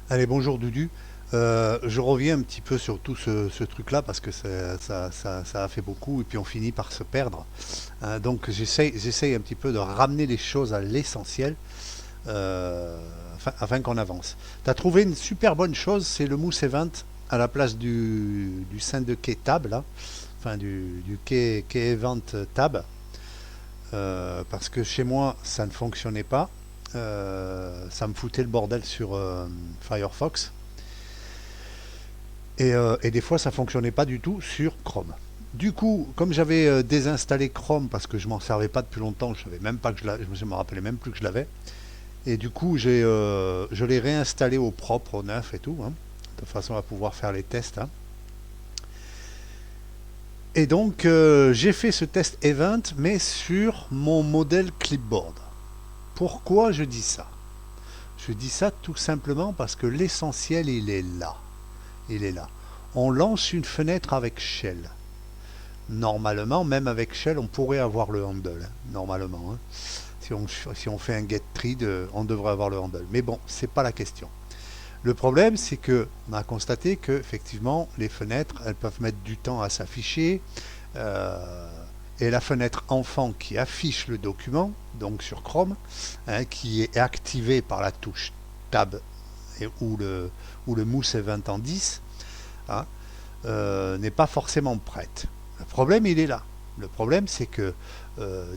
Allez, bonjour Dudu. Je reviens un petit peu sur tout ce truc-là parce que ça a fait beaucoup et puis on finit par se perdre. Donc j'essaye un petit peu de ramener les choses à l'essentiel afin qu'on avance. Tu as trouvé une super bonne chose, c'est le Mousse Event à la place du syndiqué Tab, là, enfin du Key Event Tab, parce que chez moi ça ne fonctionnait pas. Ça me foutait le bordel sur Firefox. Et des fois, ça fonctionnait pas du tout sur Chrome. Du coup, comme j'avais désinstallé Chrome parce que je m'en servais pas depuis longtemps, je savais même pas que je me rappelais même plus que je l'avais. Et du coup, je l'ai réinstallé au propre, au neuf et tout, hein, de façon à pouvoir faire les tests, hein. Et donc, j'ai fait ce test event, mais sur mon modèle clipboard. Pourquoi je dis ça? Je dis ça tout simplement parce que l'essentiel, il est là. Il est là. On lance une fenêtre avec Shell. Normalement, même avec Shell, on pourrait avoir le handle, hein, normalement, hein. Si on fait un get tree, on devrait avoir le handle. Mais bon, c'est pas la question. Le problème, c'est que on a constaté que effectivement, les fenêtres, elles peuvent mettre du temps à s'afficher. euh, et la fenêtre enfant qui affiche le document, donc sur Chrome, hein, qui est activée par la touche Tab ou le Mousse Event en 10, hein, n'est pas forcément prête. Le problème, il est là. Le problème, c'est que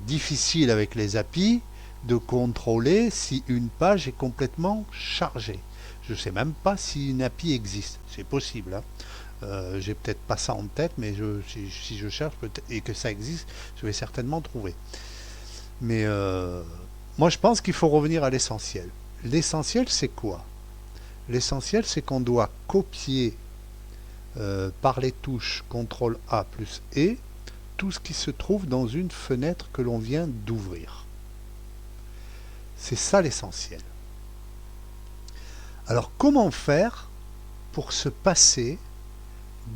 difficile avec les API de contrôler si une page est complètement chargée. Je ne sais même pas si une API existe. C'est possible, hein. J'ai peut-être pas ça en tête, mais si je cherche et que ça existe, je vais certainement trouver. Mais moi, je pense qu'il faut revenir à l'essentiel. L'essentiel, c'est quoi? L'essentiel, c'est qu'on doit copier par les touches CTRL A plus E tout ce qui se trouve dans une fenêtre que l'on vient d'ouvrir. C'est ça l'essentiel. Alors comment faire pour se passer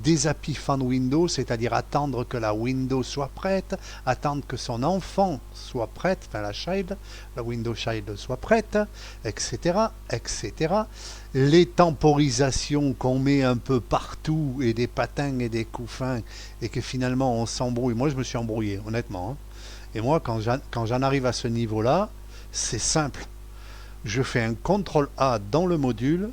des API fan Windows, c'est-à-dire attendre que la Windows soit prête, attendre que son enfant soit prête, enfin la Windows Child soit prête, etc., etc. Les temporisations qu'on met un peu partout et des patins et des couffins et que finalement on s'embrouille. Moi je me suis embrouillé, honnêtement, hein. Et moi quand j'en arrive à ce niveau-là, c'est simple. Je fais un CTRL A dans le module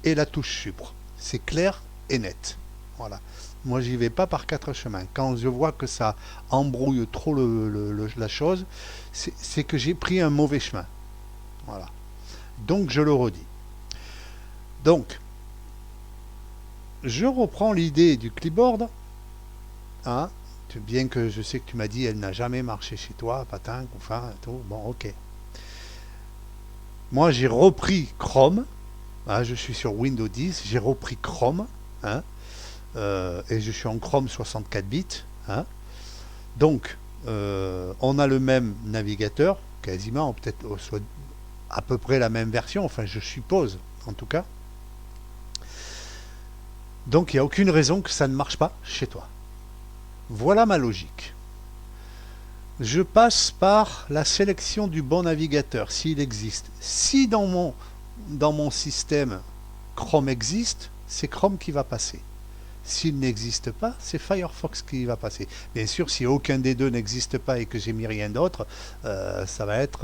et la touche Supre. C'est clair et net. Voilà. Moi, j'y vais pas par quatre chemins. Quand je vois que ça embrouille trop la chose, c'est que j'ai pris un mauvais chemin. Voilà. Donc, je le redis. Donc, je reprends l'idée du clipboard, hein, bien que je sais que tu m'as dit elle n'a jamais marché chez toi, patin, couffin, tout. Bon, ok. Moi, j'ai repris Chrome. Hein, je suis sur Windows 10. J'ai repris Chrome. Hein, et je suis en Chrome 64 bits. Hein. Donc, on a le même navigateur, quasiment, peut-être soit à peu près la même version, enfin je suppose, en tout cas. Donc, il n'y a aucune raison que ça ne marche pas chez toi. Voilà ma logique. Je passe par la sélection du bon navigateur, s'il existe. Si dans mon système Chrome existe, c'est Chrome qui va passer. S'il n'existe pas, c'est Firefox qui va passer. Bien sûr, si aucun des deux n'existe pas et que j'ai mis rien d'autre, ça va être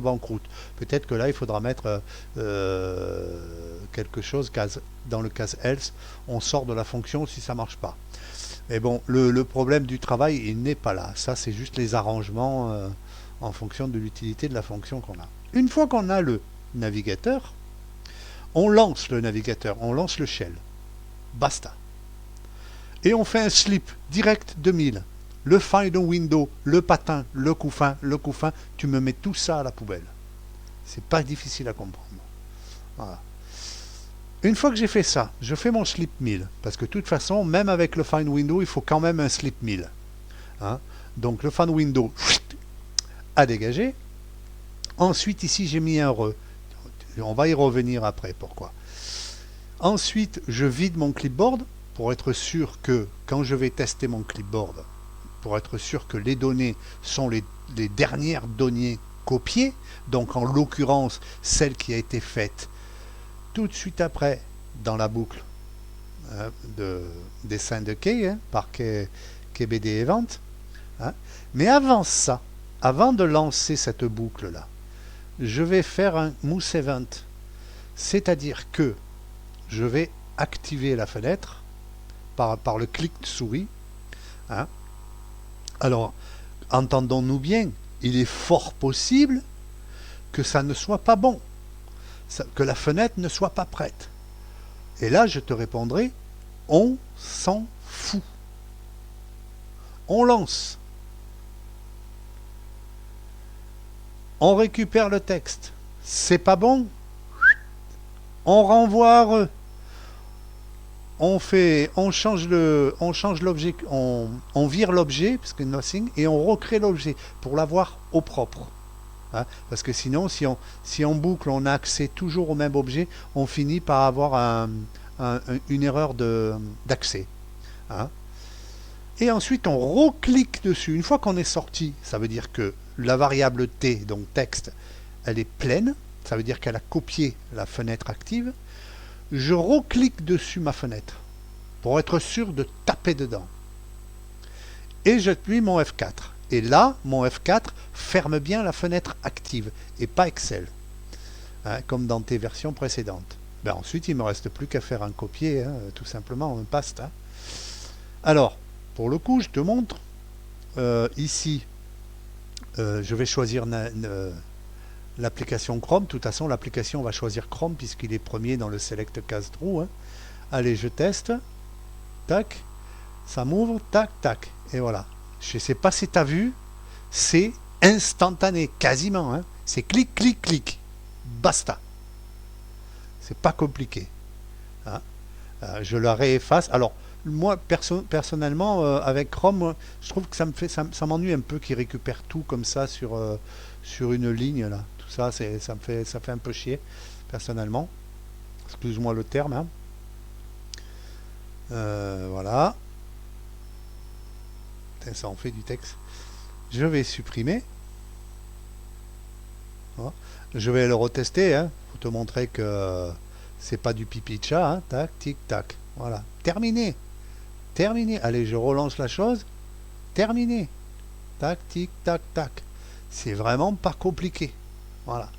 banqueroute. Peut-être que là, il faudra mettre quelque chose dans le cas else. On sort de la fonction si ça marche pas. Mais bon, le problème du travail, il n'est pas là. Ça, c'est juste les arrangements en fonction de l'utilité de la fonction qu'on a. Une fois qu'on a le navigateur, on lance le navigateur, on lance le shell. Basta. Et on fait un slip direct de 1000. Le find window, le patin, le couffin, tu me mets tout ça à la poubelle. C'est pas difficile à comprendre. Voilà. Une fois que j'ai fait ça, je fais mon slip 1000. Parce que de toute façon, même avec le find window, il faut quand même un slip 1000. Hein. Donc le find window à dégager. Ensuite, ici, j'ai mis un re. On va y revenir après. Pourquoi? Ensuite, je vide mon clipboard pour être sûr que quand je vais tester mon clipboard, pour être sûr que les données sont les dernières données copier, donc en l'occurrence celle qui a été faite tout de suite après dans la boucle de dessin de Key, par KBD Event. Mais avant ça, avant de lancer cette boucle là, je vais faire un Mousse Event, c'est-à-dire que je vais activer la fenêtre par le clic de souris. Alors, entendons-nous bien, il est fort possible que ça ne soit pas bon, que la fenêtre ne soit pas prête. Et là, je te répondrai, on s'en fout. On lance. On récupère le texte. C'est pas bon. On renvoie à eux. On change l'objet, on vire l'objet, parce que nothing, et on recrée l'objet pour l'avoir au propre. Parce que sinon, si on boucle, on a accès toujours au même objet, on finit par avoir une erreur d'accès. Et ensuite, on reclique dessus. Une fois qu'on est sorti, ça veut dire que la variable T, donc texte, elle est pleine. Ça veut dire qu'elle a copié la fenêtre active. Je reclique dessus ma fenêtre pour être sûr de taper dedans. Et j'appuie mon F4. Et là, mon F4 ferme bien la fenêtre active et pas Excel, comme dans tes versions précédentes. Ensuite, il ne me reste plus qu'à faire un copier, tout simplement, un paste. Alors, pour le coup, je te montre. Ici, je vais choisir l'application Chrome. De toute façon, l'application va choisir Chrome puisqu'il est premier dans le Select Case True. Allez, je teste. Tac. Ça m'ouvre. Tac, tac. Et voilà. Je ne sais pas si tu as vu. C'est instantané, quasiment. C'est clic, clic, clic. Basta. C'est pas compliqué. Je la réefface. Alors, moi, personnellement, avec Chrome, je trouve que ça m'ennuie un peu qu'il récupère tout comme ça sur une ligne là. Tout ça, ça fait un peu chier, personnellement. Excuse-moi le terme. Voilà. Putain, ça en fait du texte. Je vais supprimer. Voilà. Je vais le retester. Pour te montrer que c'est pas du pipi de chat. Tac, tic, tac. Voilà. Terminé. Terminé. Allez, je relance la chose. Terminé. Tac, tic, tac, tac. C'est vraiment pas compliqué. Voilà.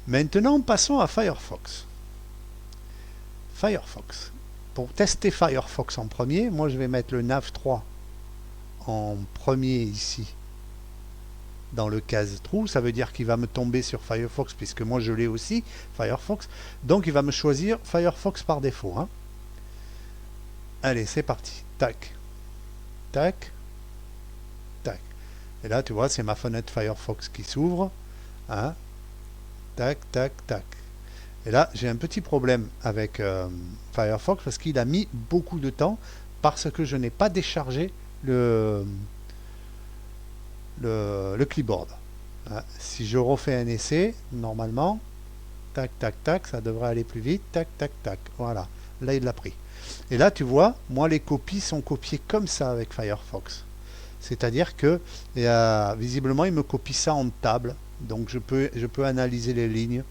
Maintenant, passons à Firefox. Firefox. Pour tester Firefox en premier, moi je vais mettre le nav 3 en premier ici. Dans le case trou, ça veut dire qu'il va me tomber sur Firefox, puisque moi je l'ai aussi, Firefox. Donc il va me choisir Firefox par défaut. Allez, c'est parti. Tac. Tac. Tac. Et là, tu vois, c'est ma fenêtre Firefox qui s'ouvre. Tac, tac, tac. Et là, j'ai un petit problème avec Firefox parce qu'il a mis beaucoup de temps parce que je n'ai pas déchargé le clipboard. Si je refais un essai, normalement, tac, tac, tac, ça devrait aller plus vite. Tac, tac, tac. Voilà. Là, il l'a pris. Et là, tu vois, moi, les copies sont copiées comme ça avec Firefox. C'est-à-dire que visiblement, il me copie ça en table. Donc, je peux analyser les lignes.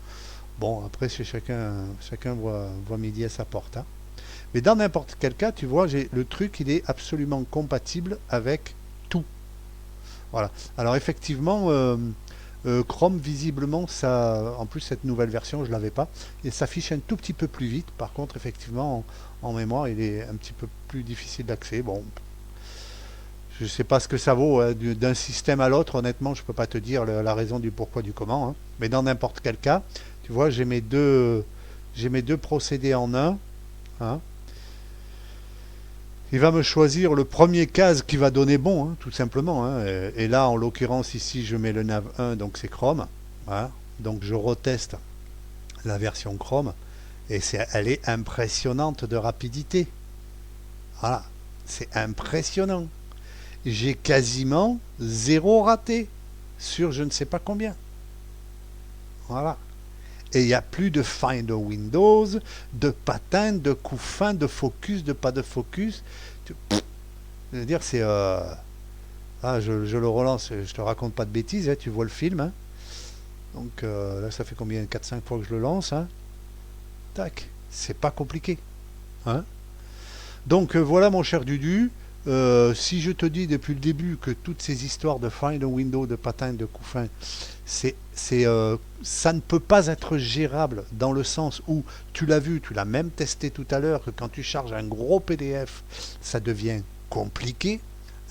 Bon, après, chacun voit midi à sa porte. Mais dans n'importe quel cas, tu vois, le truc, il est absolument compatible avec tout. Voilà. Alors, effectivement, Chrome, visiblement, ça, en plus, cette nouvelle version, je ne l'avais pas. Et s'affiche un tout petit peu plus vite. Par contre, effectivement, en mémoire, il est un petit peu plus difficile d'accès. Bon, je ne sais pas ce que ça vaut d'un système à l'autre. Honnêtement, je ne peux pas te dire la raison du pourquoi du comment. Mais dans n'importe quel cas, tu vois, j'ai mes deux procédés en un. Il va me choisir le premier case qui va donner bon, tout simplement. Et là, en l'occurrence, ici, je mets le nav 1, donc c'est Chrome. Donc je reteste la version Chrome. Et elle est impressionnante de rapidité. Voilà, c'est impressionnant. J'ai quasiment 0 raté sur je ne sais pas combien. Voilà. Et il n'y a plus de Finder Windows, de pattern, de coup fin, de focus, de pas de focus. Je veux dire, c'est... je le relance, je te raconte pas de bêtises, tu vois le film. Donc là, ça fait combien? 4-5 fois que je le lance, hein. Tac, c'est pas compliqué, hein. Donc voilà mon cher Dudu. Si je te dis depuis le début que toutes ces histoires de find a window, de patin, de couffin, ça ne peut pas être gérable dans le sens où, tu l'as vu, tu l'as même testé tout à l'heure, que quand tu charges un gros PDF, ça devient compliqué,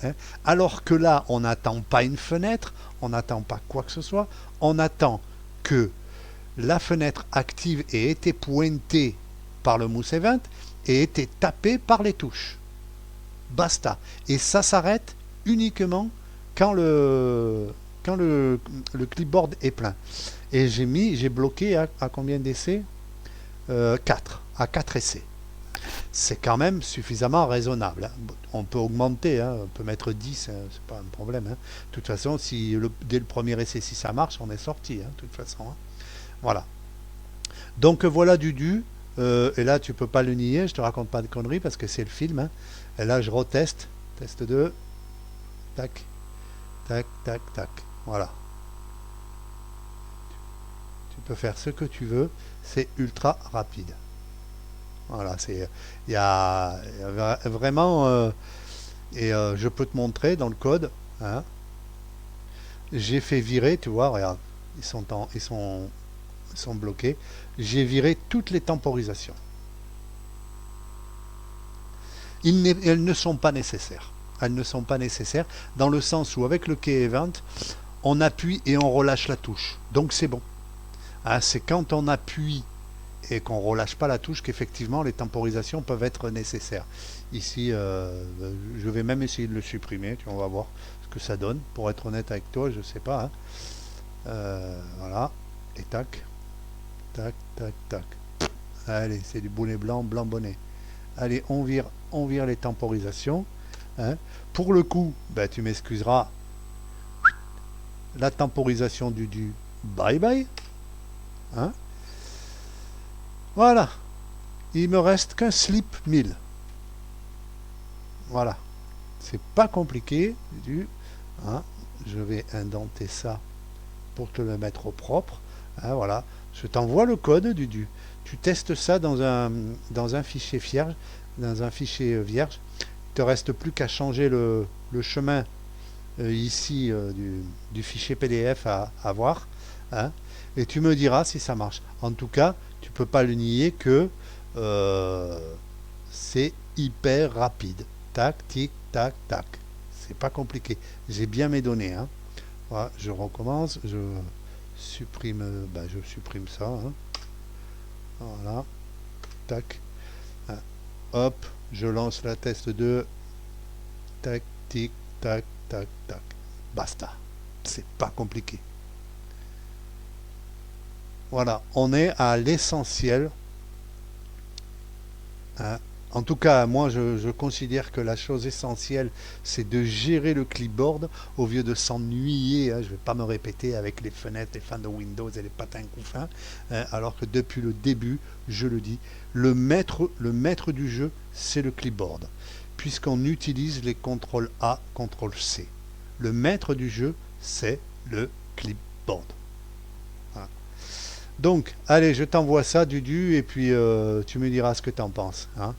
hein. Alors que là, on n'attend pas une fenêtre, on n'attend pas quoi que ce soit, on attend que la fenêtre active ait été pointée par le Mousse Event et été tapée par les touches. Basta. Et ça s'arrête uniquement quand le clipboard est plein. Et j'ai bloqué à combien d'essais? 4. À 4 essais. C'est quand même suffisamment raisonnable, hein. On peut augmenter, hein. On peut mettre 10, hein. C'est pas un problème, hein. De toute façon, dès le premier essai, si ça marche, on est sorti, hein, de toute façon, hein. Voilà. Donc voilà Dudu. Et là, tu peux pas le nier, je te raconte pas de conneries parce que c'est le film, hein. Et là, je reteste. Test 2. Tac, tac, tac, tac. Voilà. Tu peux faire ce que tu veux. C'est ultra rapide. Voilà, il y a vraiment, et je peux te montrer dans le code, hein. J'ai fait virer, tu vois, regarde, ils sont bloqués. J'ai viré toutes les temporisations. Elles ne sont pas nécessaires. Elles ne sont pas nécessaires dans le sens où avec le key event, on appuie et on relâche la touche. Donc c'est bon, hein. C'est quand on appuie et qu'on relâche pas la touche qu'effectivement les temporisations peuvent être nécessaires. Ici, je vais même essayer de le supprimer. On va voir ce que ça donne. Pour être honnête avec toi, je sais pas, hein. Voilà. Et tac, tac, tac, tac. Allez, c'est du bonnet blanc, blanc bonnet. Allez, on vire les temporisations, hein. Pour le coup, ben, tu m'excuseras, la temporisation du bye bye, hein. Voilà, il me reste qu'un slip 1000. Voilà, c'est pas compliqué hein. Je vais indenter ça pour te le mettre au propre, hein, voilà. Je t'envoie le code du. Tu testes ça dans un fichier vierge, vierge. Il te reste plus qu'à changer le chemin ici du fichier PDF à voir, hein, et tu me diras si ça marche. En tout cas, tu peux pas le nier que euh, c'est hyper rapide. Tac, tic, tac, tac. C'est pas compliqué. J'ai bien mes données, hein. Voilà, je recommence. Je supprime ça, hein. Voilà. Tac. Hein. Hop. Je lance la test 2. Tac, tic, tac, tac, tac. Basta. C'est pas compliqué. Voilà. On est à l'essentiel, hein. En tout cas, moi, je considère que la chose essentielle, c'est de gérer le clipboard au lieu de s'ennuyer, hein. Je ne vais pas me répéter avec les fenêtres, les fans de Windows et les patins couffins, hein, alors que depuis le début, je le dis, le maître du jeu, c'est le clipboard, puisqu'on utilise les CTRL A, CTRL C. Le maître du jeu, c'est le clipboard. Voilà. Donc, allez, je t'envoie ça, Dudu, et puis tu me diras ce que tu en penses, hein.